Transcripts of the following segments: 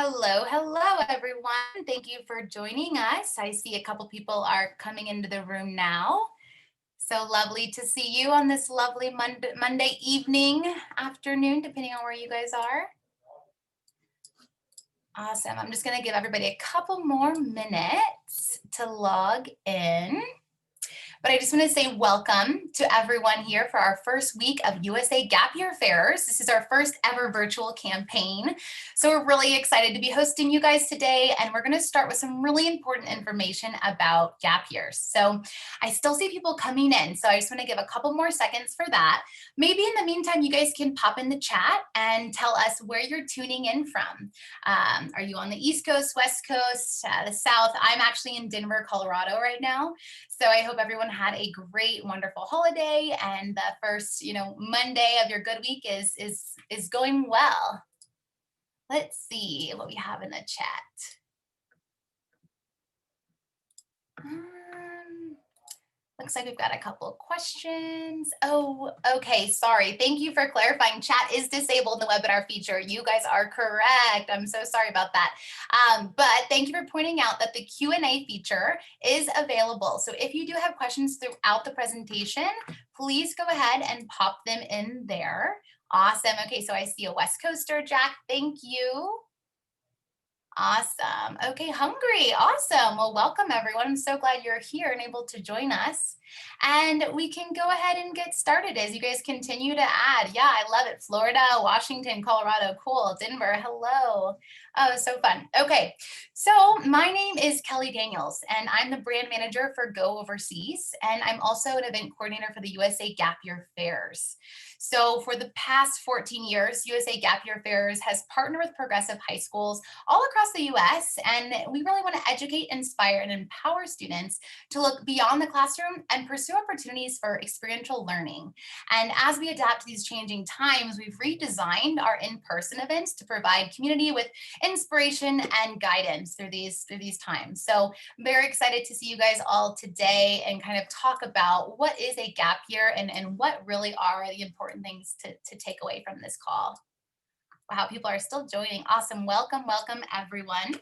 Hello, hello, everyone. Thank you for joining us. I see a couple people are coming into the room now. So lovely to see you on this lovely Monday evening, afternoon, depending on where you guys are. Awesome. I'm just going to give everybody a couple more minutes to log in. But I just want to say welcome to everyone here for our first week of USA Gap Year Fairs. This is our first ever virtual campaign. So we're really excited to be hosting you guys today. And we're going to start with some really important information about gap years. So I still see people coming in. So I just want to give a couple more seconds for that. Maybe in the meantime, you guys can pop in the chat and tell us where you're tuning in from. Are you on the East Coast, West Coast, the South? I'm actually in Denver, Colorado right now. So I hope everyone had a great, wonderful holiday, and the first, Monday of your good week is going well. Let's see what we have in the chat. Looks like we've got a couple of questions. Oh, okay, sorry. Thank you for clarifying. Chat is disabled in the webinar feature. You guys are correct. I'm so sorry about that. But thank you for pointing out that the Q&A feature is available. So if you do have questions throughout the presentation, please go ahead and pop them in there. Awesome. Okay, so I see a West Coaster, Jack. Thank you. Awesome. Okay, hungry. Awesome. Well, welcome everyone. I'm so glad you're here and able to join us. And we can go ahead and get started as you guys continue to add. Yeah, I love it. Florida, Washington, Colorado. Cool. Denver. Hello. Oh, so fun. Okay, so my name is Kelly Daniels, and I'm the brand manager for Go Overseas. And I'm also an event coordinator for the USA Gap Year Fairs. So for the past 14 years, USA Gap Year Fairs has partnered with progressive high schools all across the US, and we really want to educate, inspire, and empower students to look beyond the classroom and pursue opportunities for experiential learning. And as we adapt to these changing times, we've redesigned our in-person events to provide community with inspiration and guidance through these times. So I'm very excited to see you guys all today and kind of talk about what is a gap year and what really are the important things to take away from this call. Wow, people are still joining. Awesome. Welcome, welcome, everyone.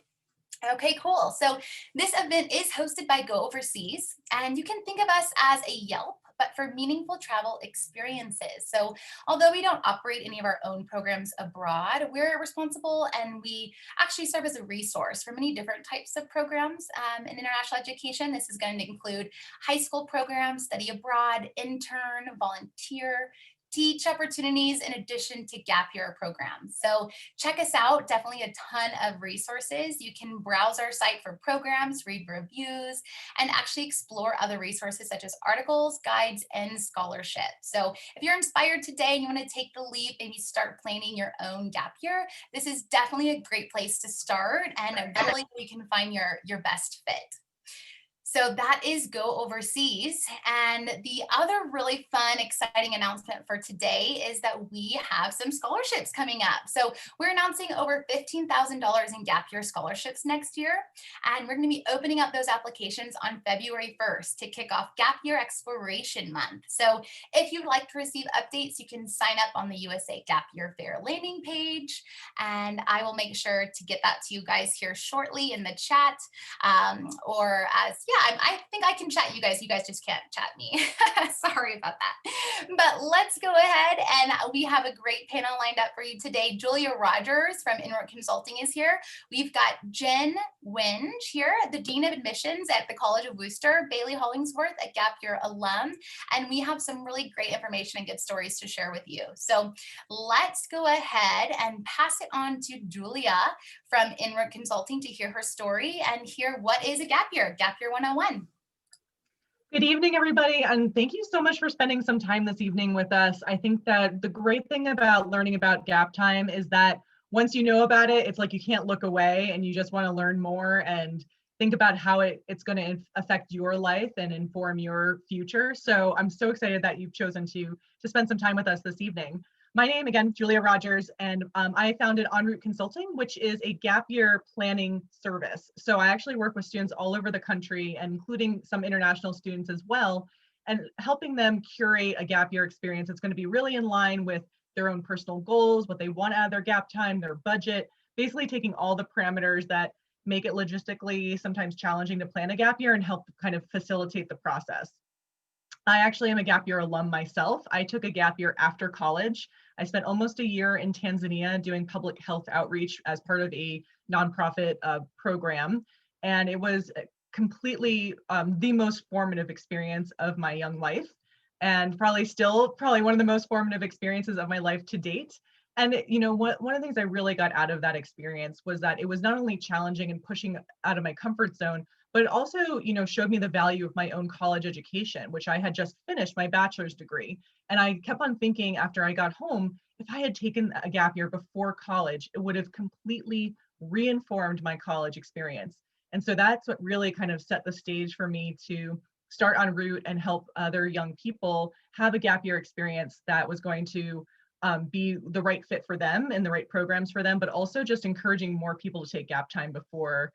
Okay, cool. So this event is hosted by Go Overseas, and you can think of us as a Yelp, but for meaningful travel experiences. So although we don't operate any of our own programs abroad, we're responsible and we actually serve as a resource for many different types of programs in international education. This is going to include high school programs, study abroad, intern, volunteer, teach opportunities in addition to gap year programs. So check us out, definitely a ton of resources. You can browse our site for programs, read reviews, and actually explore other resources such as articles, guides, and scholarships. So if you're inspired today and you want to take the leap and you start planning your own gap year, this is definitely a great place to start and really you can find your best fit. So that is Go Overseas. And the other really fun, exciting announcement for today is that we have some scholarships coming up. So we're announcing over $15,000 in gap year scholarships next year. And we're going to be opening up those applications on February 1st to kick off Gap Year Exploration Month. So if you'd like to receive updates, you can sign up on the USA Gap Year Fair landing page. And I will make sure to get that to you guys here shortly in the chat I think I can chat you guys just can't chat me. Sorry about that. But let's go ahead, and we have a great panel lined up for you today. Julia Rogers from EnRoute Consulting is here. We've got Jen Winge here, the Dean of Admissions at the College of Wooster, Bailey Hollingsworth, a Gap Year alum, and we have some really great information and good stories to share with you. So let's go ahead and pass it on to Julia from EnRoute Consulting to hear her story and hear what is a gap year 101. Good evening, everybody, and thank you so much for spending some time this evening with us. I think that the great thing about learning about gap time is that once you know about it, it's like you can't look away and you just want to learn more and think about how it's going to affect your life and inform your future. So I'm so excited that you've chosen to spend some time with us this evening. My name, again, Julia Rogers, and I founded EnRoute Consulting, which is a gap year planning service. So I actually work with students all over the country, and including some international students as well, and helping them curate a gap year experience that's going to be really in line with their own personal goals, what they want out of their gap time, their budget, basically taking all the parameters that make it logistically sometimes challenging to plan a gap year and help kind of facilitate the process. I actually am a gap year alum myself. I took a gap year after college. I spent almost a year in Tanzania doing public health outreach as part of a nonprofit program. And it was completely the most formative experience of my young life, and probably one of the most formative experiences of my life to date. And one of the things I really got out of that experience was that it was not only challenging and pushing out of my comfort zone, but it also, showed me the value of my own college education, which I had just finished my bachelor's degree. And I kept on thinking after I got home, if I had taken a gap year before college, it would have completely reinformed my college experience. And so that's what really kind of set the stage for me to start EnRoute and help other young people have a gap year experience that was going to be the right fit for them and the right programs for them, but also just encouraging more people to take gap time before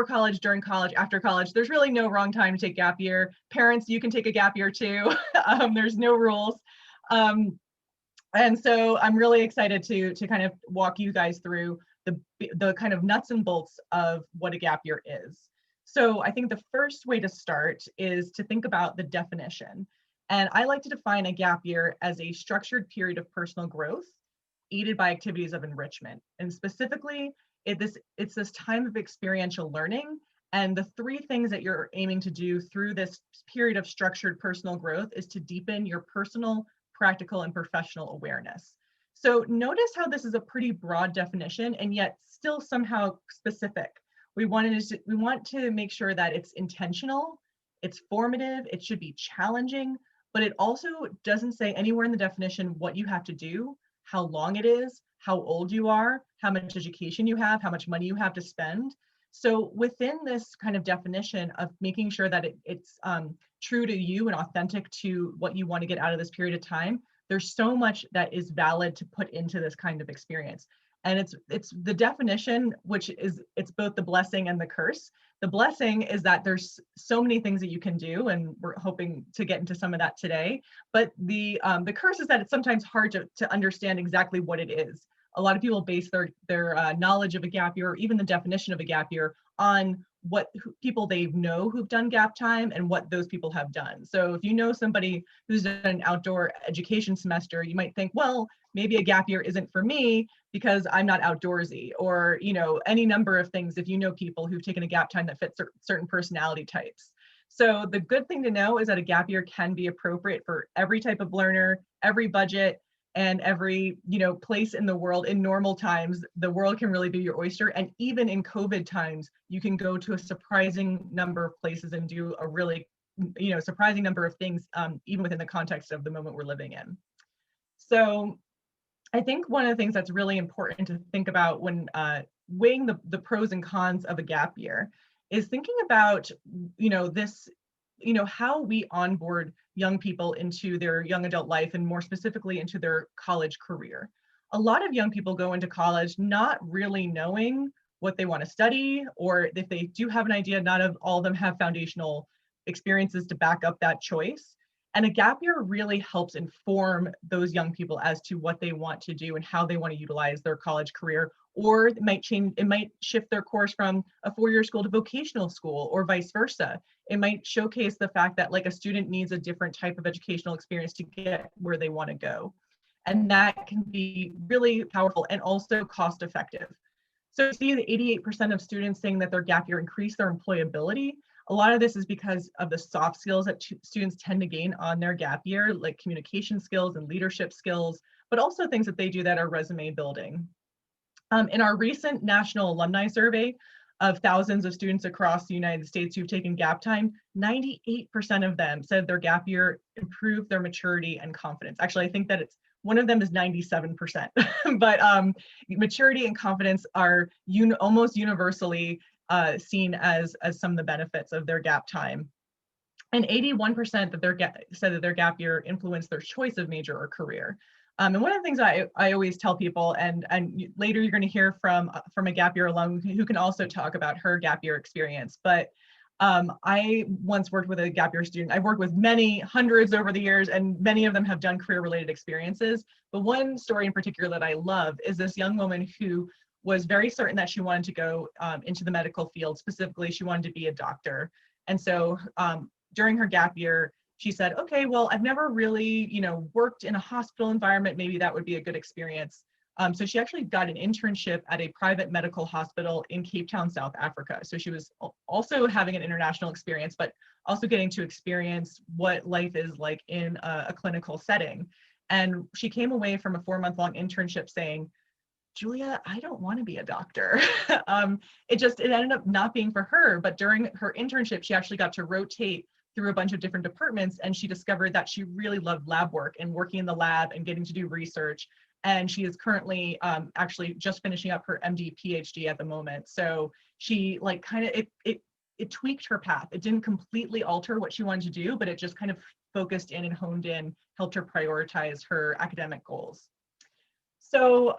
college, during college, after college. There's really no wrong time to take gap year. Parents, you can take a gap year too. There's no rules. And so I'm really excited to kind of walk you guys through the kind of nuts and bolts of what a gap year is. So I think the first way to start is to think about the definition. And I like to define a gap year as a structured period of personal growth aided by activities of enrichment. And specifically, it's this time of experiential learning. And the three things that you're aiming to do through this period of structured personal growth is to deepen your personal, practical, and professional awareness. So notice how this is a pretty broad definition and yet still somehow specific. We want to make sure that it's intentional, it's formative, it should be challenging, but it also doesn't say anywhere in the definition what you have to do, how long it is, how old you are, how much education you have, how much money you have to spend. So within this kind of definition of making sure that it's true to you and authentic to what you want to get out of this period of time, there's so much that is valid to put into this kind of experience. And it's the definition, which is, it's both the blessing and the curse. The blessing is that there's so many things that you can do, and we're hoping to get into some of that today. But the curse is that it's sometimes hard to understand exactly what it is. A lot of people base their knowledge of a gap year, or even the definition of a gap year, on what people they know who've done gap time and what those people have done. So if you know somebody who's done an outdoor education semester, you might think, well, maybe a gap year isn't for me because I'm not outdoorsy, or any number of things if you know people who've taken a gap time that fits certain personality types. So the good thing to know is that a gap year can be appropriate for every type of learner, every budget, and every place in the world. In normal times, the world can really be your oyster, and even in COVID times, you can go to a surprising number of places and do a really surprising number of things, even within the context of the moment we're living in. So I think one of the things that's really important to think about when weighing the pros and cons of a gap year is thinking about how we onboard young people into their young adult life, and more specifically into their college career. A lot of young people go into college not really knowing what they want to study, or if they do have an idea, not all of them have foundational experiences to back up that choice. And a gap year really helps inform those young people as to what they want to do and how they want to utilize their college career. Or it might shift their course from a four-year school to vocational school, or vice versa. It might showcase the fact that a student needs a different type of educational experience to get where they want to go. And that can be really powerful and also cost effective. So you see the 88% of students saying that their gap year increased their employability. A lot of this is because of the soft skills that students tend to gain on their gap year, like communication skills and leadership skills, but also things that they do that are resume building. In our recent national alumni survey of thousands of students across the United States who've taken gap time, 98% of them said their gap year improved their maturity and confidence. Actually, I think that one of them is 97%, but maturity and confidence are almost universally seen as some of the benefits of their gap time. And 81% said that their gap year influenced their choice of major or career. And one of the things I always tell people, and later you're going to hear from a gap year alum who can also talk about her gap year experience. But I once worked with a gap year student. I've worked with many hundreds over the years, and many of them have done career related experiences. But one story in particular that I love is this young woman who was very certain that she wanted to go into the medical field. Specifically, she wanted to be a doctor. And so during her gap year, she said, okay, well, I've never really, worked in a hospital environment. Maybe that would be a good experience. So she actually got an internship at a private medical hospital in Cape Town, South Africa. So she was also having an international experience, but also getting to experience what life is like in a clinical setting. And she came away from a 4-month-long internship saying, Julia, I don't want to be a doctor. It ended up not being for her, but during her internship, she actually got to rotate through a bunch of different departments, and she discovered that she really loved lab work and working in the lab and getting to do research. And she is currently actually just finishing up her MD PhD at the moment. So she it tweaked her path. It didn't completely alter what she wanted to do, but it just kind of focused in and honed in, helped her prioritize her academic goals. So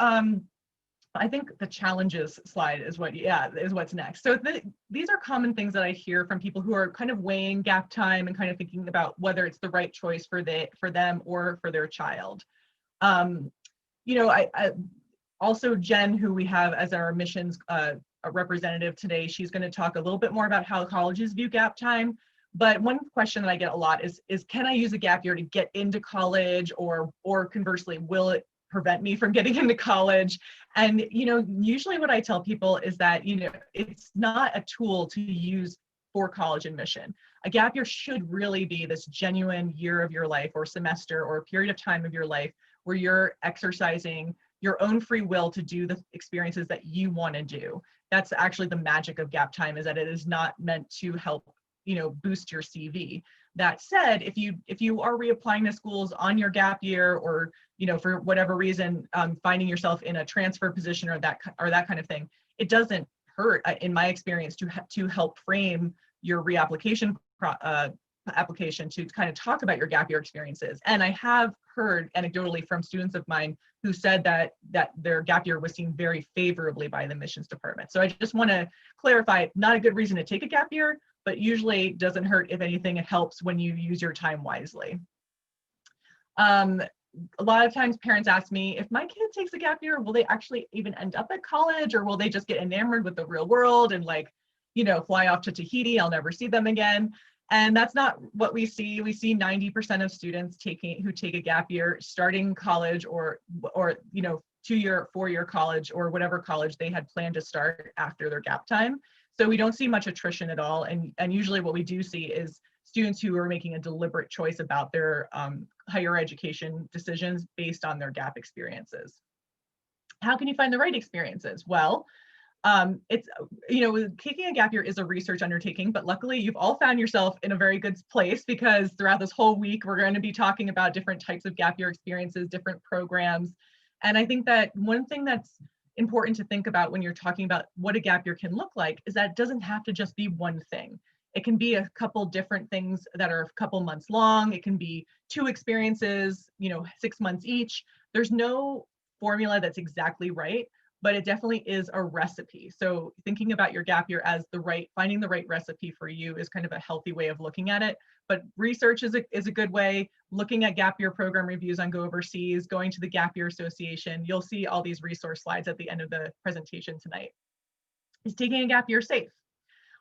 I think the challenges slide is what's next. So these are common things that I hear from people who are kind of weighing gap time and kind of thinking about whether it's the right choice for them or for their child. I also Jen, who we have as our admissions representative today, she's going to talk a little bit more about how colleges view gap time. But one question that I get a lot is can I use a gap year to get into college, or conversely, will it prevent me from getting into college? And usually what I tell people is that it's not a tool to use for college admission. A gap year should really be this genuine year of your life or semester or a period of time of your life where you're exercising your own free will to do the experiences that you want to do. That's actually the magic of gap time, is that it is not meant to help boost your CV. That said, if you are reapplying to schools on your gap year, or for whatever reason finding yourself in a transfer position or that kind of thing, it doesn't hurt, in my experience, to help frame your reapplication application to kind of talk about your gap year experiences. And I have heard anecdotally from students of mine who said that their gap year was seen very favorably by the admissions department. So I just want to clarify, not a good reason to take a gap year, but usually doesn't hurt. If anything, it helps when you use your time wisely. A lot of times parents ask me, if my kid takes a gap year, will they actually even end up at college, or will they just get enamored with the real world and fly off to Tahiti? I'll never see them again. And that's not what we see. We see 90% of students who take a gap year starting college or 2-year, 4-year college, or whatever college they had planned to start after their gap time. So we don't see much attrition at all. And usually what we do see is students who are making a deliberate choice about their higher education decisions based on their gap experiences. How can you find the right experiences? Well, it's, taking a gap year is a research undertaking, but luckily you've all found yourself in a very good place, because throughout this whole week, we're going to be talking about different types of gap year experiences, different programs. And I think that one thing that's important to think about when you're talking about what a gap year can look like is that it doesn't have to just be one thing. It can be a couple different things that are a couple months long. It can be 2 experiences, 6 months each. There's no formula that's exactly right, but it definitely is a recipe. So thinking about your gap year as finding the right recipe for you is kind of a healthy way of looking at it. But research is a good way. Looking at gap year program reviews on Go Overseas, going to the Gap Year Association, you'll see all these resource slides at the end of the presentation tonight. Is taking a gap year safe?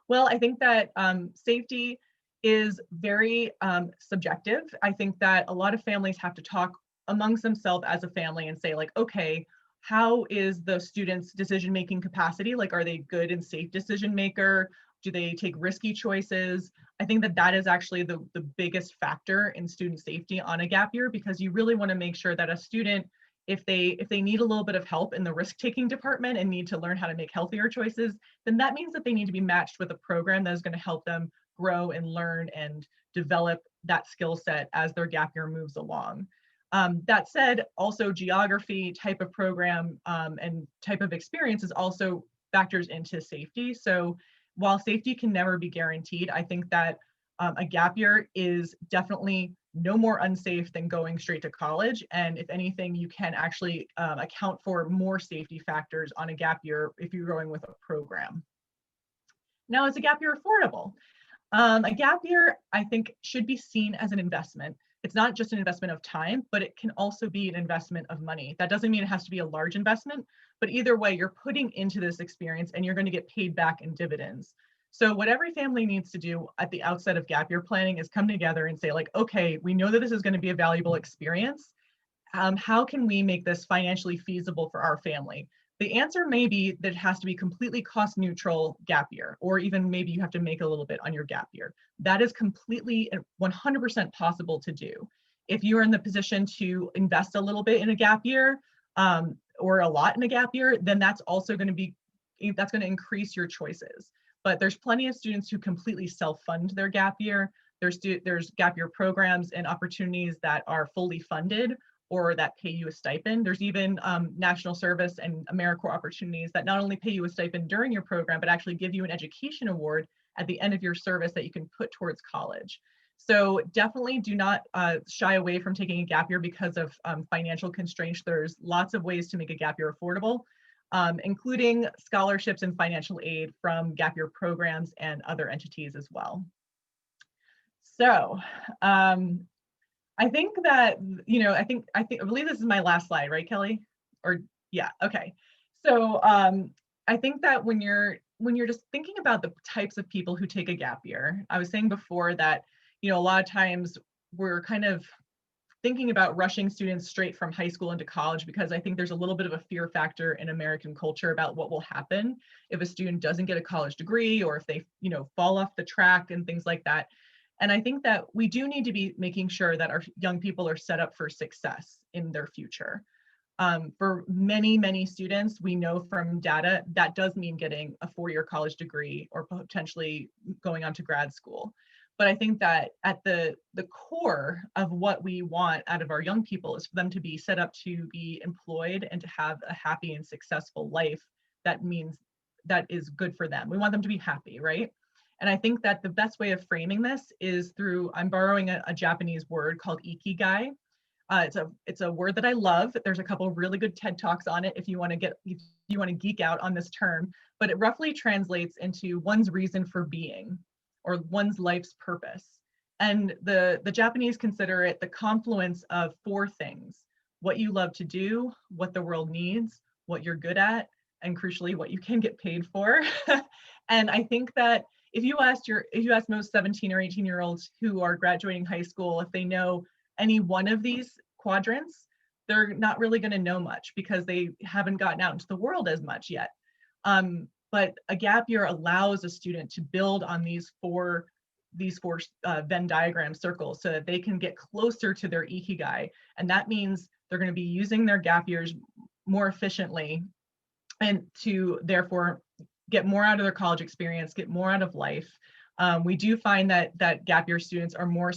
Well, I think that safety is very subjective. I think that a lot of families have to talk amongst themselves as a family and say, okay, how is the student's decision-making capacity? Are they good and safe decision maker? Do they take risky choices? I think that is actually the biggest factor in student safety on a gap year, because you really want to make sure that a student, if they need a little bit of help in the risk-taking department and need to learn how to make healthier choices, then that means that they need to be matched with a program that is going to help them grow and learn and develop that skill set as their gap year moves along. That said, also geography, type of program, and type of experience is also factors into safety. So while safety can never be guaranteed, I think that a gap year is definitely no more unsafe than going straight to college. And if anything, you can actually account for more safety factors on a gap year if you're going with a program. Now, is a gap year affordable? A gap year, I think, should be seen as an investment. It's not just an investment of time, but it can also be an investment of money. That doesn't mean it has to be a large investment, But either way, you're putting into this experience and you're going to get paid back in dividends. So what every family needs to do at the outset of gap year planning is come together and say, like, okay, we know that this is going to be a valuable experience. How can we make this financially feasible for our family? The answer may be that it has to be completely cost neutral gap year, or even maybe you have to make a little bit on your gap year. That is completely 100% possible to do. If you are in the position to invest a little bit in a gap year, or a lot in a gap year, then that's also going to increase your choices. But there's plenty of students who completely self-fund their gap year. There's gap year programs and opportunities that are fully funded or that pay you a stipend. There's even national service and AmeriCorps opportunities that not only pay you a stipend during your program, but actually give you an education award at the end of your service that you can put towards college. So definitely do not shy away from taking a gap year because of financial constraints. There's lots of ways to make a gap year affordable, including scholarships and financial aid from gap year programs and other entities as well. So I think that, I believe this is my last slide, right, Kelly? Or yeah, okay. So I think that when you're just thinking about the types of people who take a gap year, I was saying before that, a lot of times we're kind of thinking about rushing students straight from high school into college because I think there's a little bit of a fear factor in American culture about what will happen if a student doesn't get a college degree or if they, fall off the track and things like that. And I think that we do need to be making sure that our young people are set up for success in their future. For many, many students, we know from data that does mean getting a 4-year college degree or potentially going on to grad school. But I think that at the core of what we want out of our young people is for them to be set up to be employed and to have a happy and successful life. That means that is good for them. We want them to be happy, right? And I think that the best way of framing this is through, I'm borrowing a Japanese word called ikigai. It's a word that I love. There's a couple of really good TED Talks on it if you want to geek out on this term, but it roughly translates into one's reason for being or one's life's purpose. And the Japanese consider it the confluence of 4 things: what you love to do, what the world needs, what you're good at, and crucially, what you can get paid for. And I think that if you ask most 17 or 18-year-olds who are graduating high school, if they know any one of these quadrants, they're not really going to know much because they haven't gotten out into the world as much yet. But a gap year allows a student to build on these four Venn diagram circles so that they can get closer to their ikigai. And that means they're going to be using their gap years more efficiently and to therefore get more out of their college experience, get more out of life. We do find that gap year students are more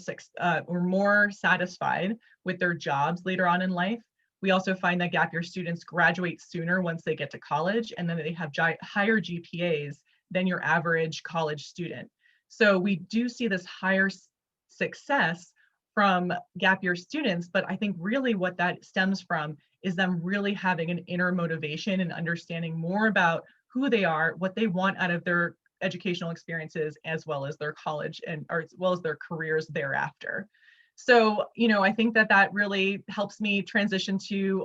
satisfied with their jobs later on in life. We also find that gap year students graduate sooner once they get to college, and then they have higher GPAs than your average college student. So we do see this higher success from gap year students, but I think really what that stems from is them really having an inner motivation and understanding more about who they are, what they want out of their educational experiences, as well as their college or as well as their careers thereafter. So, I think that really helps me transition to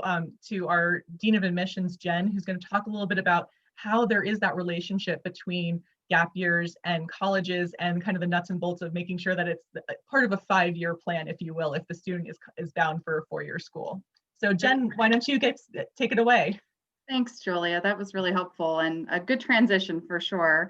our Dean of Admissions, Jen, who's going to talk a little bit about how there is that relationship between gap years and colleges and kind of the nuts and bolts of making sure that it's part of a 5-year plan, if you will, if the student is bound for a 4-year school. So Jen, why don't you take it away? Thanks, Julia. That was really helpful and a good transition for sure.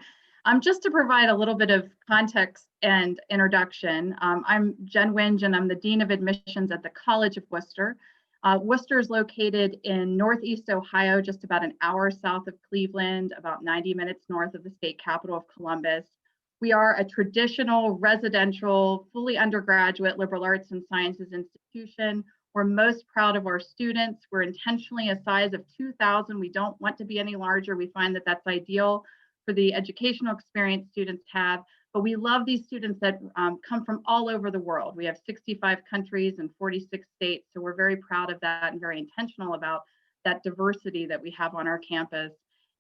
Just to provide a little bit of context and introduction, I'm Jen Winge and I'm the Dean of Admissions at the College of Wooster. Wooster is located in Northeast Ohio, just about an hour south of Cleveland, about 90 minutes north of the state capital of Columbus. We are a traditional residential, fully undergraduate liberal arts and sciences institution. We're most proud of our students. We're intentionally a size of 2,000. We don't want to be any larger. We find that that's ideal for the educational experience students have, but we love these students that come from all over the world. We have 65 countries and 46 states, so we're very proud of that and very intentional about that diversity that we have on our campus.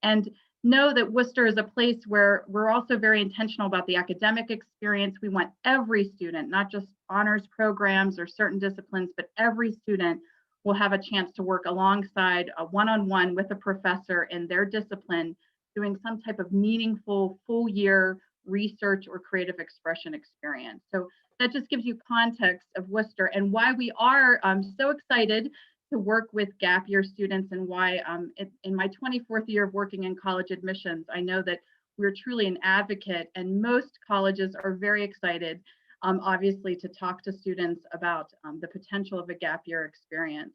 And know that Wooster is a place where we're also very intentional about the academic experience. We want every student, not just honors programs or certain disciplines, but every student will have a chance to work alongside a one-on-one with a professor in their discipline, doing some type of meaningful full year research or creative expression experience. So that just gives you context of Wooster and why we are so excited to work with gap year students, and why in my 24th year of working in college admissions, I know that we're truly an advocate, and most colleges are very excited, obviously, to talk to students about the potential of a gap year experience.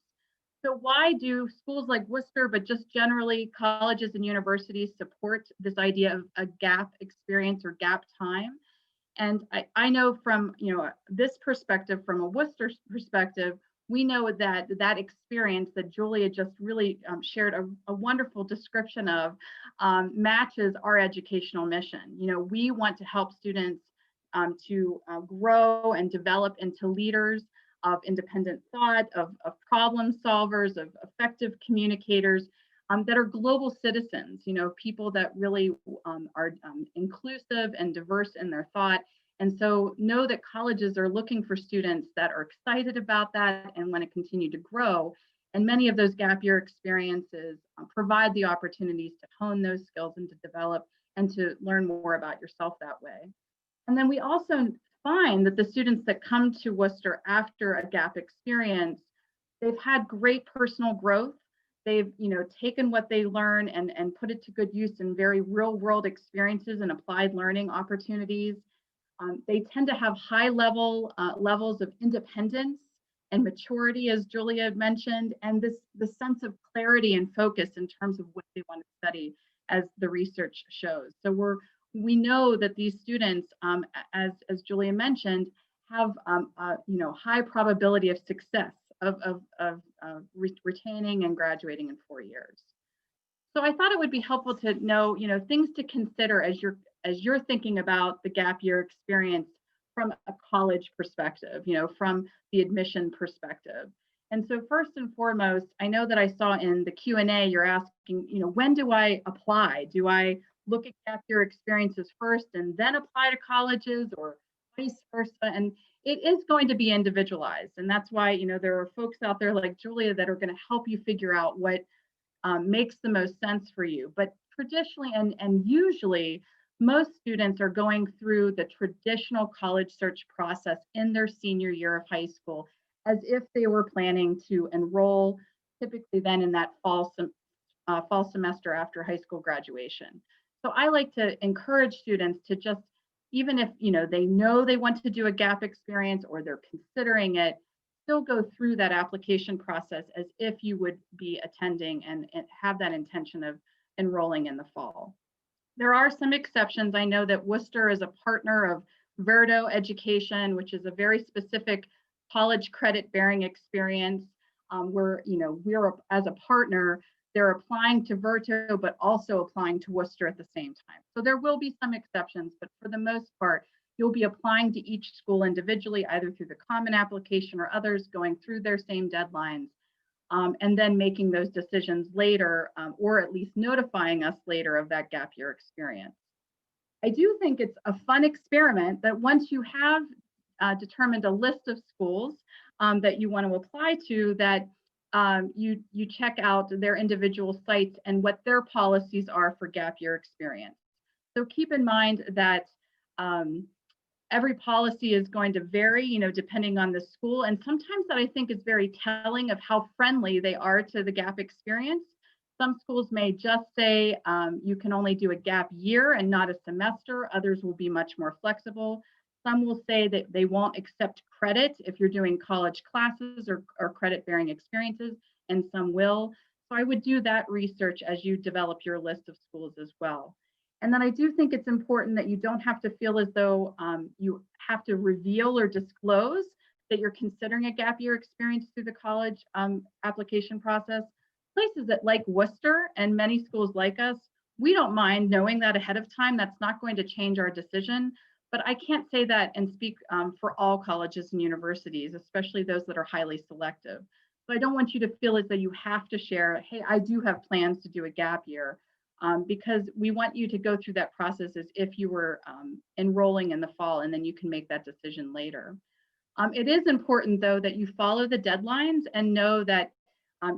So why do schools like Worcester, but just generally colleges and universities, support this idea of a gap experience or gap time? And I know from this perspective, from a Worcester perspective, we know that that experience that Julia just really shared a wonderful description of matches our educational mission. We want to help students to grow and develop into leaders of independent thought, of problem solvers, of effective communicators that are global citizens, people that really are inclusive and diverse in their thought. And so know that colleges are looking for students that are excited about that and want to continue to grow. And many of those gap year experiences provide the opportunities to hone those skills and to develop and to learn more about yourself that way. And then we also find that the students that come to Worcester after a gap experience, they've had great personal growth. They've taken what they learn and put it to good use in very real world experiences and applied learning opportunities. They tend to have high levels of independence and maturity, as Julia mentioned, and the sense of clarity and focus in terms of what they want to study, as the research shows. So we know that these students, as Julia mentioned, have high probability of success of retaining and graduating in 4 years. So I thought it would be helpful to know, things to consider as you're thinking about the gap year experience from a college perspective, from the admission perspective. And so first and foremost, I know that I saw in the Q&A, you're asking, when do I apply? Do I look at gap year experiences first and then apply to colleges, or vice versa? And it is going to be individualized. And that's why, there are folks out there like Julia that are going to help you figure out what makes the most sense for you. But traditionally and usually, most students are going through the traditional college search process in their senior year of high school, as if they were planning to enroll, typically then in that fall semester after high school graduation. So I like to encourage students to just, even if they know they want to do a gap experience or they're considering it, still go through that application process as if you would be attending and have that intention of enrolling in the fall. There are some exceptions. I know that Worcester is a partner of Verdo Education, which is a very specific college credit bearing experience where we're as a partner, they're applying to Verdo, but also applying to Worcester at the same time. So there will be some exceptions, but for the most part, you'll be applying to each school individually, either through the common application or others, going through their same deadlines, and then making those decisions later, or at least notifying us later of that gap year experience. I do think it's a fun experiment that once you have determined a list of schools that you want to apply to, that you check out their individual sites and what their policies are for gap year experience. So keep in mind that every policy is going to vary, depending on the school. And sometimes that I think is very telling of how friendly they are to the gap experience. Some schools may just say you can only do a gap year and not a semester. Others will be much more flexible. Some will say that they won't accept credit if you're doing college classes or credit bearing experiences, and some will. So I would do that research as you develop your list of schools as well. And then I do think it's important that you don't have to feel as though you have to reveal or disclose that you're considering a gap year experience through the college application process. Places that like Worcester and many schools like us, we don't mind knowing that ahead of time. That's not going to change our decision. But I can't say that and speak for all colleges and universities, especially those that are highly selective. So I don't want you to feel as though you have to share, hey, I do have plans to do a gap year. Because we want you to go through that process as if you were enrolling in the fall, and then you can make that decision later. It is important, though, that you follow the deadlines and know that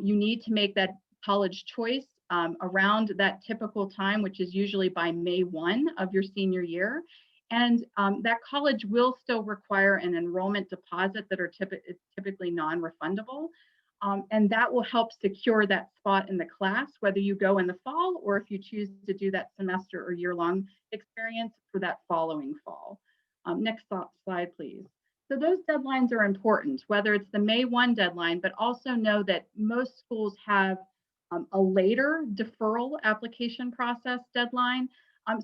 You need to make that college choice around that typical time, which is usually by May 1 of your senior year. And that college will still require an enrollment deposit that are typically non-refundable. And that will help secure that spot in the class, whether you go in the fall or if you choose to do that semester or year-long experience for that following fall. Next slide, please. So those deadlines are important, whether it's the May 1 deadline, but also know that most schools have a later deferral application process deadline.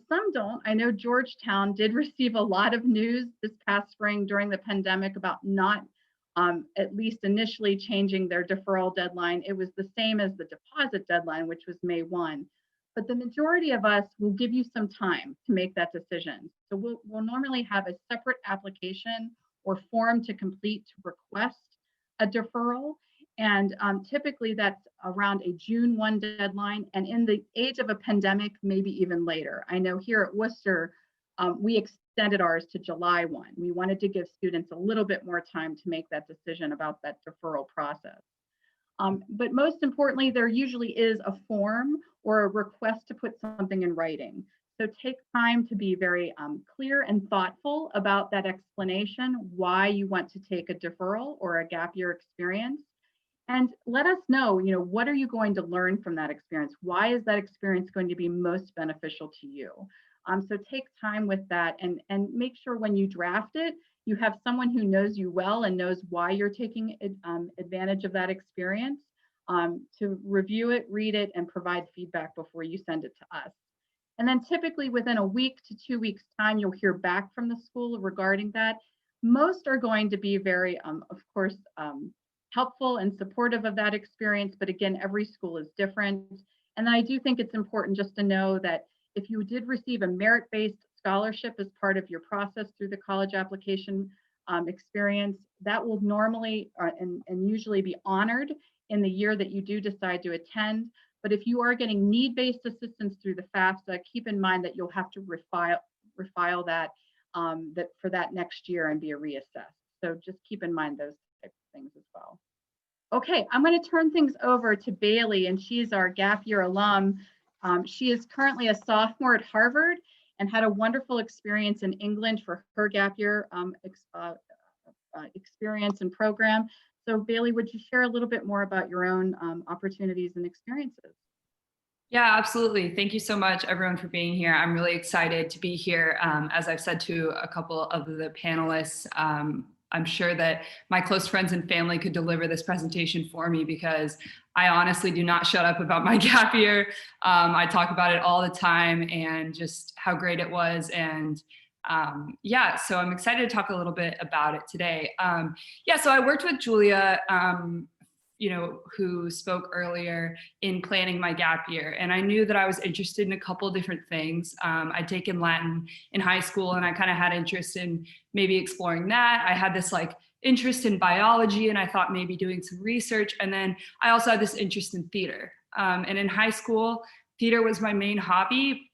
Some don't. I know Georgetown did receive a lot of news this past spring during the pandemic about not at least initially changing their deferral deadline. It was the same as the deposit deadline, which was May 1. But the majority of us will give you some time to make that decision. So we'll normally have a separate application or form to complete to request a deferral. And typically that's around a June 1 deadline. And in the age of a pandemic, maybe even later. I know here at Wooster, we extended ours to July 1. We wanted to give students a little bit more time to make that decision about that deferral process. But most importantly, there usually is a form or a request to put something in writing. So take time to be very clear and thoughtful about that explanation, why you want to take a deferral or a gap year experience. And let us know, what are you going to learn from that experience? Why is that experience going to be most beneficial to you? So take time with that and make sure when you draft it, you have someone who knows you well and knows why you're taking advantage of that experience to review it, read it, and provide feedback before you send it to us. And then typically within a week to 2 weeks time, you'll hear back from the school regarding that. Most are going to be very, of course, helpful and supportive of that experience. But again, every school is different. And I do think it's important just to know that if you did receive a merit-based scholarship as part of your process through the college application experience, that will normally and usually be honored in the year that you do decide to attend. But if you are getting need-based assistance through the FAFSA, keep in mind that you'll have to refile that, for that next year and be reassessed. So just keep in mind those types of things as well. Okay, I'm going to turn things over to Bailey, and she's our gap year alum. She is currently a sophomore at Harvard and had a wonderful experience in England for her gap year experience and program. So Bailey, would you share a little bit more about your own opportunities and experiences? Yeah, absolutely. Thank you so much, everyone, for being here. I'm really excited to be here. As I've said to a couple of the panelists, I'm sure that my close friends and family could deliver this presentation for me because I honestly do not shut up about my gap year. I talk about it all the time and just how great it was. And yeah, so I'm excited to talk a little bit about it today. Yeah, so I worked with Julia, who spoke earlier in planning my gap year. And I knew that I was interested in a couple of different things. I'd taken Latin in high school and I kind of had interest in maybe exploring that. I had this interest in biology and I thought maybe doing some research. And then I also had this interest in theater. And in high school, theater was my main hobby,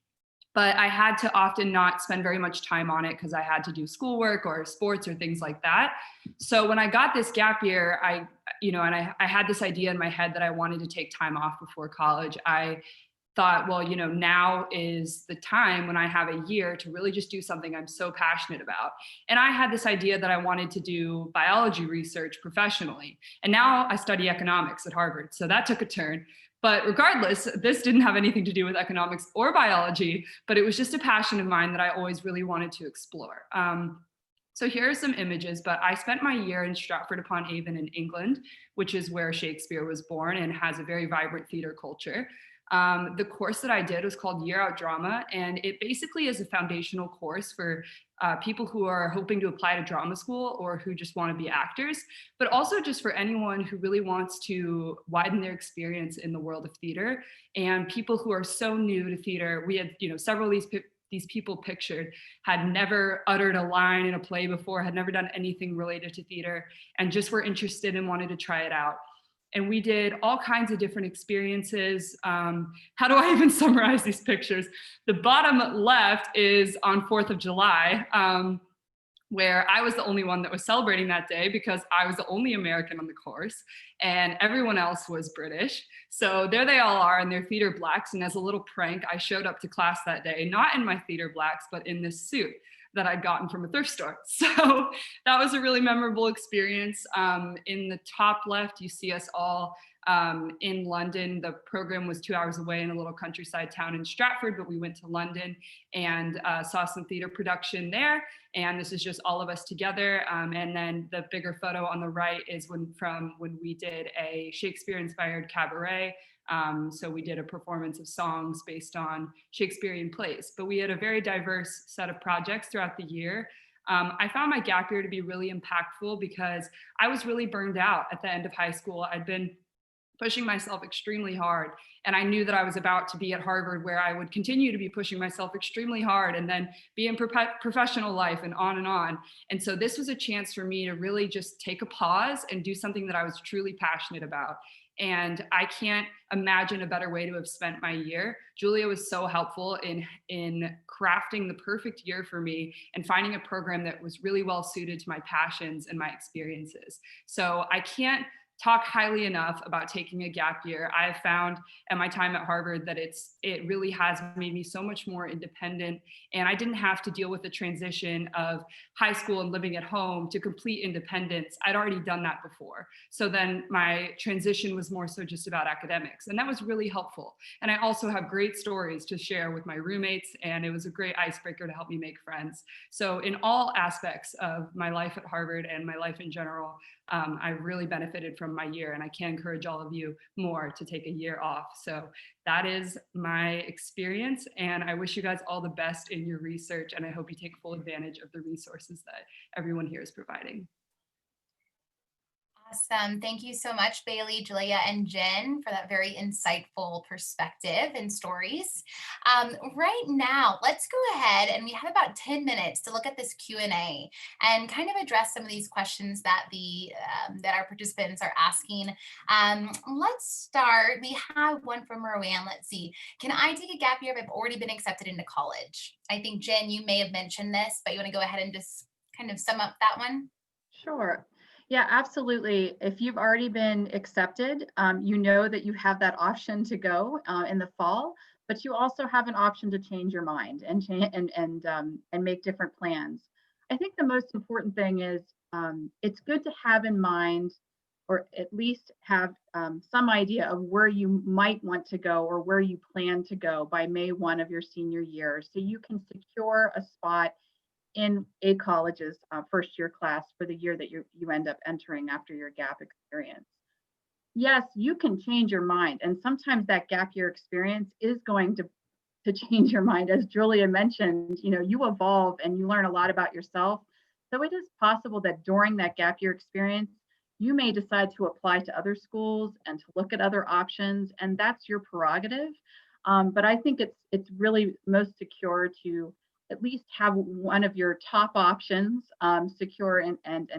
but I had to often not spend very much time on it because I had to do schoolwork or sports or things like that. So when I got this gap year, I had this idea in my head that I wanted to take time off before college. I thought, well, now is the time when I have a year to really just do something I'm so passionate about. And I had this idea that I wanted to do biology research professionally. And now I study economics at Harvard. So that took a turn. But regardless, this didn't have anything to do with economics or biology, but it was just a passion of mine that I always really wanted to explore. So here are some images, but I spent my year in Stratford-upon-Avon in England, which is where Shakespeare was born and has a very vibrant theater culture. The course that I did was called Year Out Drama, and it basically is a foundational course for people who are hoping to apply to drama school or who just want to be actors, but also just for anyone who really wants to widen their experience in the world of theater. And people who are so new to theater, we had several of these people pictured had never uttered a line in a play before, had never done anything related to theater, and just were interested and wanted to try it out. And we did all kinds of different experiences. How do I even summarize these pictures? The bottom left is on 4th of July. where I was the only one that was celebrating that day because I was the only American on the course and everyone else was British. So there they all are in their theater blacks. And as a little prank, I showed up to class that day, not in my theater blacks, but in this suit that I'd gotten from a thrift store. So that was a really memorable experience. In the top left, you see us all in London. The program was 2 hours away in a little countryside town in Stratford, but we went to London and saw some theater production there. And this is just all of us together. And then the bigger photo on the right is from when we did a Shakespeare-inspired cabaret. So we did a performance of songs based on Shakespearean plays. But we had a very diverse set of projects throughout the year. I found my gap year to be really impactful because I was really burned out at the end of high school. I'd been pushing myself extremely hard. And I knew that I was about to be at Harvard, where I would continue to be pushing myself extremely hard and then be in professional life and on and on. And so this was a chance for me to really just take a pause and do something that I was truly passionate about. And I can't imagine a better way to have spent my year. Julia was so helpful in crafting the perfect year for me and finding a program that was really well suited to my passions and my experiences. So I can't talk highly enough about taking a gap year. I have found at my time at Harvard that it really has made me so much more independent, and I didn't have to deal with the transition of high school and living at home to complete independence. I'd already done that before. So then my transition was more so just about academics, and that was really helpful. And I also have great stories to share with my roommates, and it was a great icebreaker to help me make friends. So in all aspects of my life at Harvard and my life in general, I really benefited from my year, and I can't encourage all of you more to take a year off. So that is my experience, and I wish you guys all the best in your research, and I hope you take full advantage of the resources that everyone here is providing. Awesome. Thank you so much, Bailey, Julia, and Jen, for that very insightful perspective and stories. Right now, let's go ahead, and we have about 10 minutes to look at this Q&A and kind of address some of these questions that that our participants are asking. Let's start. We have one from Roanne. Let's see. Can I take a gap year if I've already been accepted into college? I think, Jen, you may have mentioned this, but you want to go ahead and just kind of sum up that one? Sure. Yeah, absolutely. If you've already been accepted, you know that you have that option to go in the fall, but you also have an option to change your mind and make different plans. I think the most important thing is it's good to have in mind, or at least have some idea of where you might want to go or where you plan to go by May 1 of your senior year, so you can secure a spot in a college's first year class for the year that you end up entering after your gap experience. Yes, you can change your mind, and sometimes that gap year experience is going to change your mind. As Julia mentioned, you evolve and you learn a lot about yourself. So it is possible that during that gap year experience, you may decide to apply to other schools and to look at other options, and that's your prerogative. But I think it's really most secure to at least have one of your top options secure and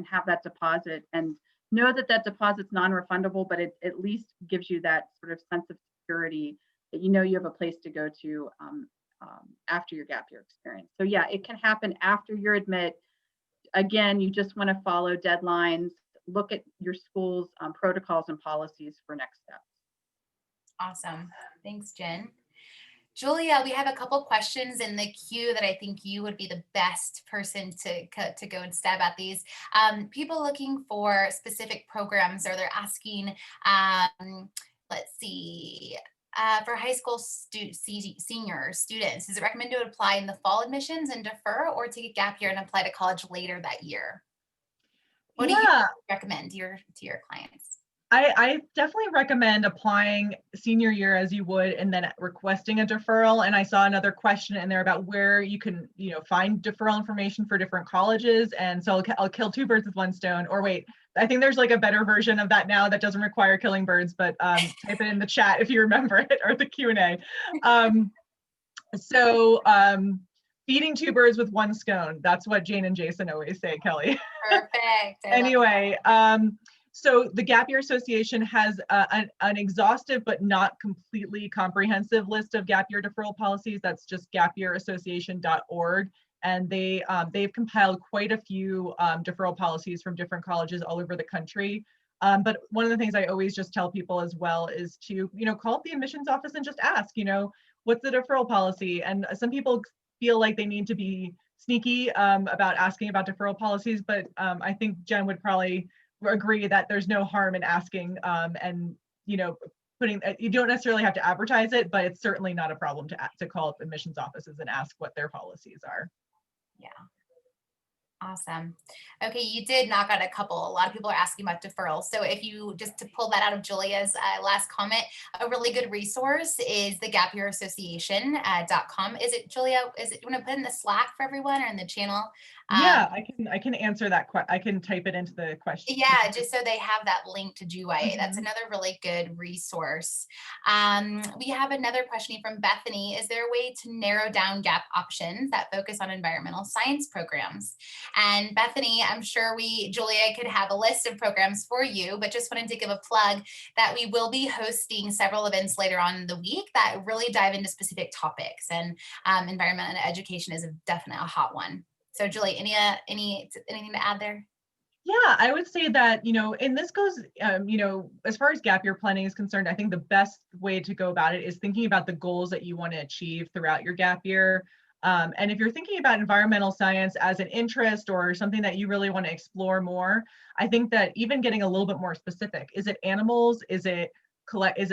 have that deposit, and know that deposit's non-refundable, but it at least gives you that sort of sense of security that you have a place to go to after your gap year experience. So yeah, it can happen after your admit. Again, you just want to follow deadlines, look at your school's protocols and policies for next steps. Awesome. Thanks, Jen. Julia, we have a couple questions in the queue that I think you would be the best person to go and stab at these. People looking for specific programs, or they're asking, let's see, for high school senior students, is it recommended to apply in the fall admissions and defer, or take a gap year and apply to college later that year? What do you recommend to your clients? I definitely recommend applying senior year as you would, and then requesting a deferral. And I saw another question in there about where you can, find deferral information for different colleges. And so I'll kill two birds with one stone. Or wait, I think there's like a better version of that now that doesn't require killing birds, but type it in the chat if you remember it, or the Q&A. Feeding two birds with one scone. That's what Jane and Jason always say, Kelly. Perfect. Anyway, so the Gap Year Association has an exhaustive but not completely comprehensive list of gap year deferral policies. That's just gapyearassociation.org. and they've compiled quite a few deferral policies from different colleges all over the country. But one of the things I always just tell people as well is to, call up the admissions office and just ask, what's the deferral policy? And some people feel like they need to be sneaky about asking about deferral policies, but I think Jen would probably agree that there's no harm in asking, and you don't necessarily have to advertise it, but it's certainly not a problem to call up admissions offices and ask what their policies are. Yeah. Awesome. Okay, you did knock out a couple. A lot of people are asking about deferrals. So if you, just to pull that out of Julia's last comment, a really good resource is the Gap Year Association.com. Is it, Julia, you want to put in the Slack for everyone or in the channel? Yeah, I can answer that. I can type it into the question. Yeah, just so they have that link to GYA. That's another really good resource. We have another question from Bethany. Is there a way to narrow down gap options that focus on environmental science programs? And Bethany, I'm sure Julia could have a list of programs for you, but just wanted to give a plug that we will be hosting several events later on in the week that really dive into specific topics, and environmental education is definitely a hot one. So Julie, anything to add there? Yeah, I would say that, and this goes, as far as gap year planning is concerned, I think the best way to go about it is thinking about the goals that you want to achieve throughout your gap year. And if you're thinking about environmental science as an interest or something that you really want to explore more, I think that even getting a little bit more specific, is it animals? Is it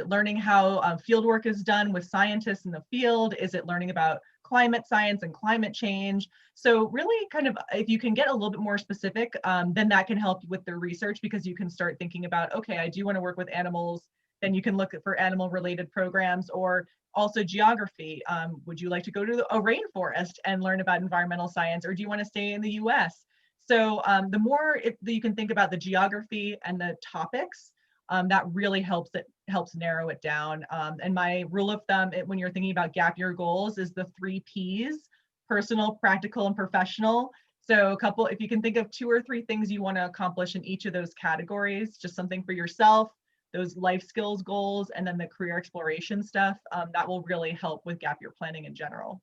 learning how field work is done with scientists in the field? Is it learning about climate science and climate change? So really kind of, if you can get a little bit more specific, then that can help with the research, because you can start thinking about, okay, I do want to work with animals. Then you can look for animal related programs, or also geography. Would you like to go to a rainforest and learn about environmental science, or do you want to stay in the US? So the more you can think about the geography and the topics, that really helps narrow it down. And my rule of thumb when you're thinking about gap year goals is the 3 Ps: personal, practical, and professional. So if you can think of 2 or 3 things you want to accomplish in each of those categories, just something for yourself, those life skills goals, and then the career exploration stuff, that will really help with gap year planning in general.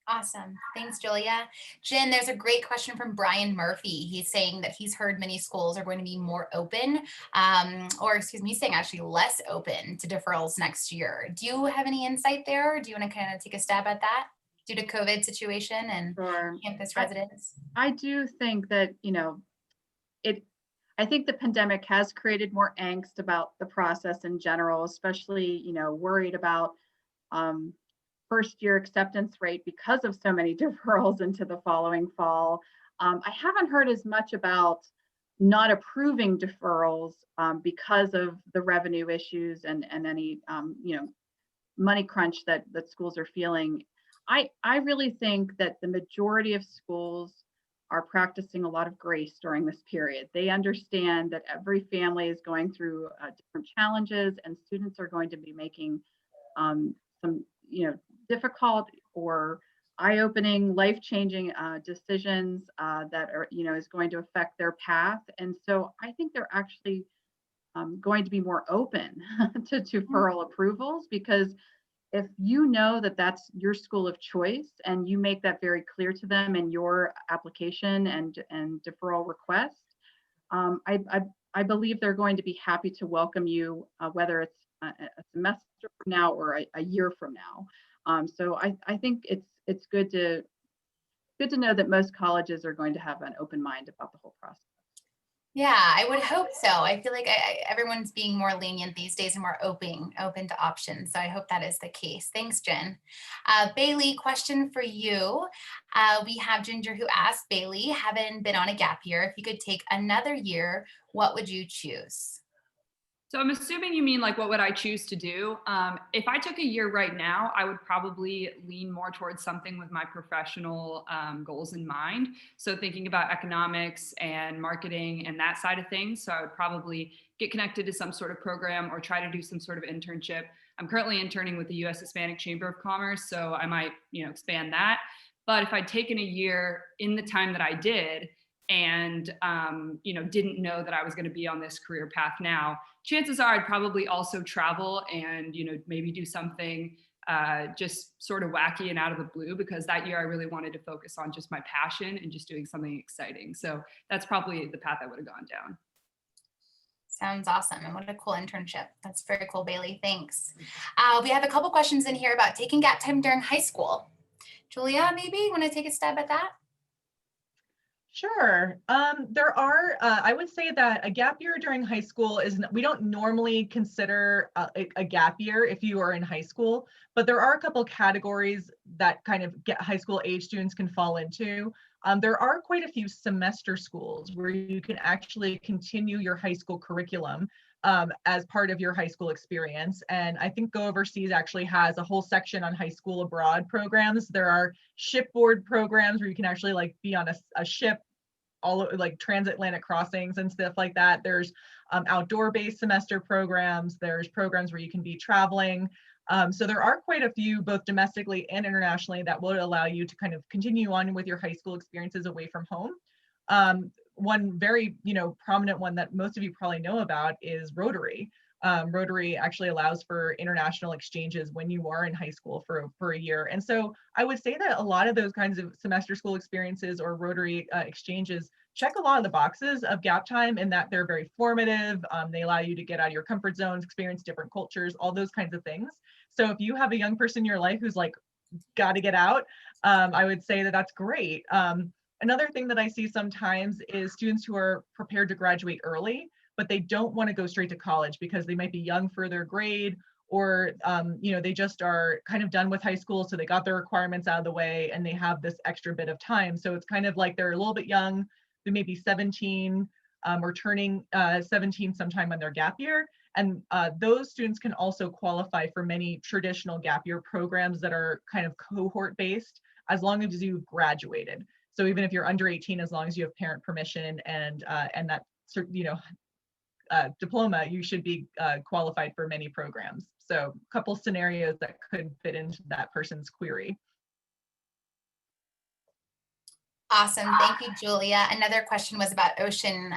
Awesome. Thanks, Julia. Jen, there's a great question from Brian Murphy. He's saying that he's heard many schools are going to be more open, he's saying actually less open to deferrals next year. Do you have any insight there? Or do you want to kind of take a stab at that due to COVID situation and campus residents? I do think that, I think the pandemic has created more angst about the process in general, especially, worried about first year acceptance rate because of so many deferrals into the following fall. I haven't heard as much about not approving deferrals because of the revenue issues and any money crunch that schools are feeling. I really think that the majority of schools are practicing a lot of grace during this period. They understand that every family is going through different challenges, and students are going to be making some difficult or eye-opening, life-changing decisions that are, is going to affect their path. And so I think they're actually going to be more open to deferral approvals, because if you know that that's your school of choice and you make that very clear to them in your application and deferral request, I believe they're going to be happy to welcome you, whether it's a semester from now or a year from now. So I think it's good to know that most colleges are going to have an open mind about the whole process. Yeah, I would hope so. I feel like everyone's being more lenient these days and more open to options. So I hope that is the case. Thanks, Jen. Bailey, question for you. We have Ginger who asked, Bailey, having been on a gap year, if you could take another year, what would you choose? So I'm assuming you mean like, what would I choose to do? If I took a year right now, I would probably lean more towards something with my professional goals in mind. So thinking about economics and marketing and that side of things. So I would probably get connected to some sort of program or try to do some sort of internship. I'm currently interning with the U.S. Hispanic Chamber of Commerce, so I might, expand that. But if I'd taken a year in the time that I did and, didn't know that I was going to be on this career path now, chances are I'd probably also travel and, maybe do something just sort of wacky and out of the blue, because that year I really wanted to focus on just my passion and just doing something exciting. So that's probably the path I would have gone down. Sounds awesome. And what a cool internship. That's very cool, Bailey. Thanks. We have a couple questions in here about taking gap time during high school. Julia, maybe you want to take a stab at that? Sure. There are, I would say that a gap year during high school we don't normally consider a gap year if you are in high school, but there are a couple categories that kind of high school age students can fall into. There are quite a few semester schools where you can actually continue your high school curriculum as part of your high school experience. And I think Go Overseas actually has a whole section on high school abroad programs. There are shipboard programs where you can actually like be on a ship, all like transatlantic crossings and stuff like that. There's outdoor-based semester programs. There's programs where you can be traveling. So there are quite a few, both domestically and internationally, that will allow you to kind of continue on with your high school experiences away from home. One very, prominent one that most of you probably know about is Rotary. Rotary actually allows for international exchanges when you are in high school for a year. And so I would say that a lot of those kinds of semester school experiences or Rotary exchanges check a lot of the boxes of gap time, in that they're very formative. They allow you to get out of your comfort zones, experience different cultures, all those kinds of things. So if you have a young person in your life who's like, got to get out, I would say that that's great. Another thing that I see sometimes is students who are prepared to graduate early, but they don't want to go straight to college because they might be young for their grade, or they just are kind of done with high school, so they got their requirements out of the way and they have this extra bit of time. So it's kind of like they're a little bit young, they may be 17 or turning 17 sometime on their gap year. And those students can also qualify for many traditional gap year programs that are kind of cohort based, as long as you've graduated. So even if you're under 18, as long as you have parent permission and that diploma, you should be qualified for many programs. So a couple scenarios that could fit into that person's query. Awesome. Thank you, Julia. Another question was about ocean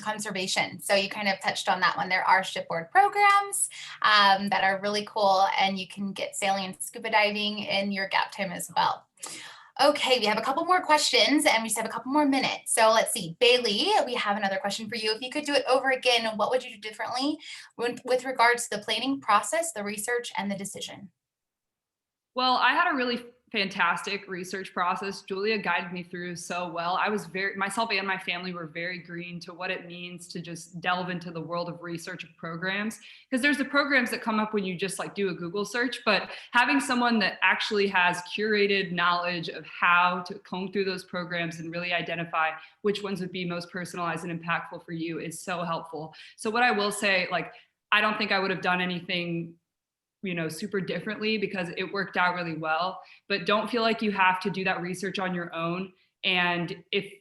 conservation. So you kind of touched on that one. There are shipboard programs that are really cool, and you can get sailing and scuba diving in your gap time as well. Okay, we have a couple more questions and we just have a couple more minutes. So let's see, Bailey, we have another question for you. If you could do it over again, what would you do differently with regards to the planning process, the research, and the decision? Well, I had a really fantastic research process. Julia guided me through so well. Myself and my family were very green to what it means to just delve into the world of research of programs. Because there's the programs that come up when you just like do a Google search, but having someone that actually has curated knowledge of how to comb through those programs and really identify which ones would be most personalized and impactful for you is so helpful. So what I will say, I don't think I would have done anything super differently, because it worked out really well. But don't feel like you have to do that research on your own. And if,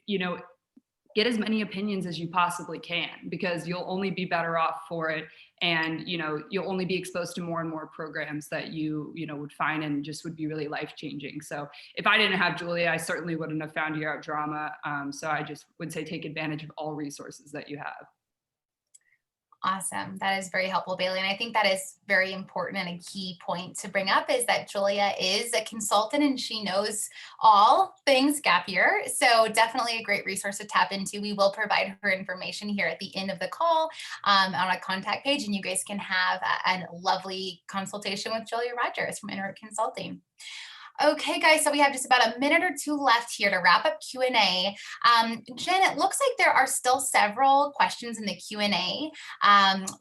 get as many opinions as you possibly can, because you'll only be better off for it. And, you'll only be exposed to more and more programs that you would find and just would be really life-changing. So if I didn't have Julia, I certainly wouldn't have found Year Out Drama. So I just would say take advantage of all resources that you have. Awesome. That is very helpful, Bailey. And I think that is very important, and a key point to bring up is that Julia is a consultant and she knows all things gap year. So definitely a great resource to tap into. We will provide her information here at the end of the call on a contact page, and you guys can have a lovely consultation with Julia Rogers from EnRoute Consulting. Okay, guys, so we have just about a minute or two left here to wrap up Q&A. Jen, it looks like there are still several questions in the Q&A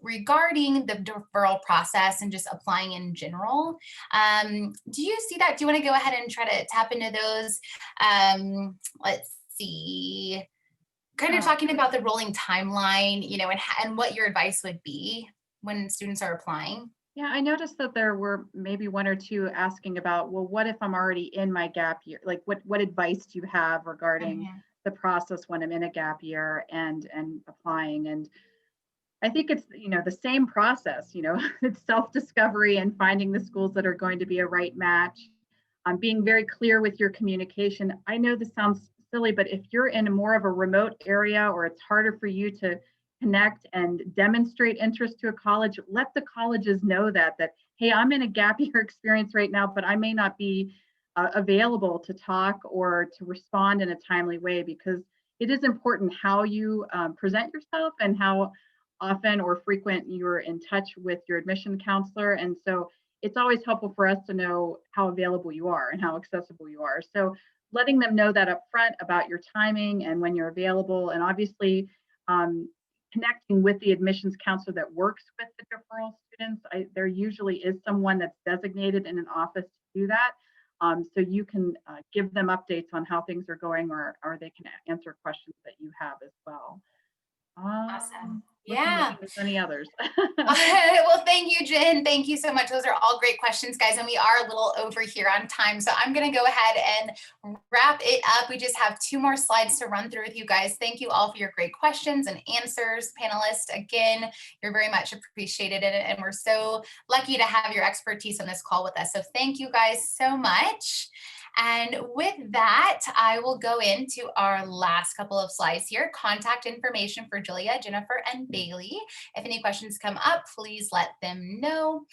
regarding the deferral process and just applying in general. Do you see that? Do you want to go ahead and try to tap into those? Let's see. Kind of talking about the rolling timeline, and what your advice would be when students are applying. Yeah, I noticed that there were maybe one or two asking about, well, what if I'm already in my gap year? Like what advice do you have regarding the process when I'm in a gap year and applying? And I think it's, the same process, it's self-discovery and finding the schools that are going to be a right match. Being very clear with your communication. I know this sounds silly, but if you're in more of a remote area, or it's harder for you to connect and demonstrate interest to a college, let the colleges know that hey, I'm in a gap year experience right now, but I may not be available to talk or to respond in a timely way, because it is important how you present yourself and how often or frequent you're in touch with your admission counselor. And so it's always helpful for us to know how available you are and how accessible you are. So letting them know that up front about your timing and when you're available, and obviously connecting with the admissions counselor that works with the deferral students. There usually is someone that's designated in an office to do that. So you can give them updates on how things are going, or they can answer questions that you have as well. Awesome. Looking Yeah. if there's any others. Well, thank you, Jen. Thank you so much. Those are all great questions, guys. And we are a little over here on time. So I'm going to go ahead and wrap it up. We just have 2 more slides to run through with you guys. Thank you all for your great questions and answers. Panelists, again, you're very much appreciated. And we're so lucky to have your expertise on this call with us. So thank you guys so much. And with that, I will go into our last couple of slides here. Contact information for Julia, Jennifer, and Bailey. If any questions come up, please let them know.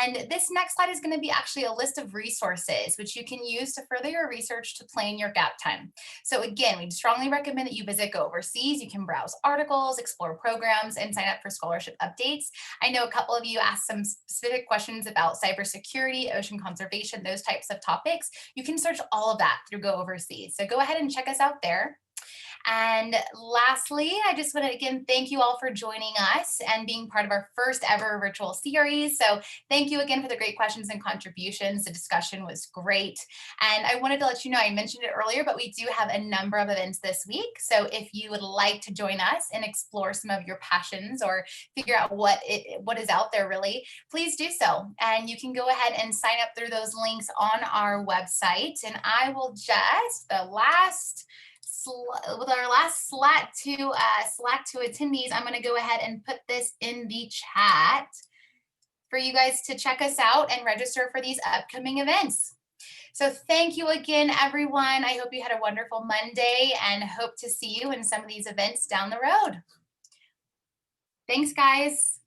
And this next slide is going to be actually a list of resources which you can use to further your research to plan your gap time. So again, we strongly recommend that you visit Go Overseas. You can browse articles, explore programs, and sign up for scholarship updates. I know a couple of you asked some specific questions about cybersecurity, ocean conservation, those types of topics. You can search all of that through Go Overseas. So go ahead and check us out there. And lastly, I just want to again thank you all for joining us and being part of our first ever virtual series. So thank you again for the great questions and contributions. The discussion was great. And I wanted to let you know, I mentioned it earlier, but we do have a number of events this week. So if you would like to join us and explore some of your passions or figure out what is out there really, please do so. And you can go ahead and sign up through those links on our website. And I will just, with our last Slack to attendees, I'm going to go ahead and put this in the chat for you guys to check us out and register for these upcoming events. So thank you again, everyone. I hope you had a wonderful Monday and hope to see you in some of these events down the road. Thanks, guys.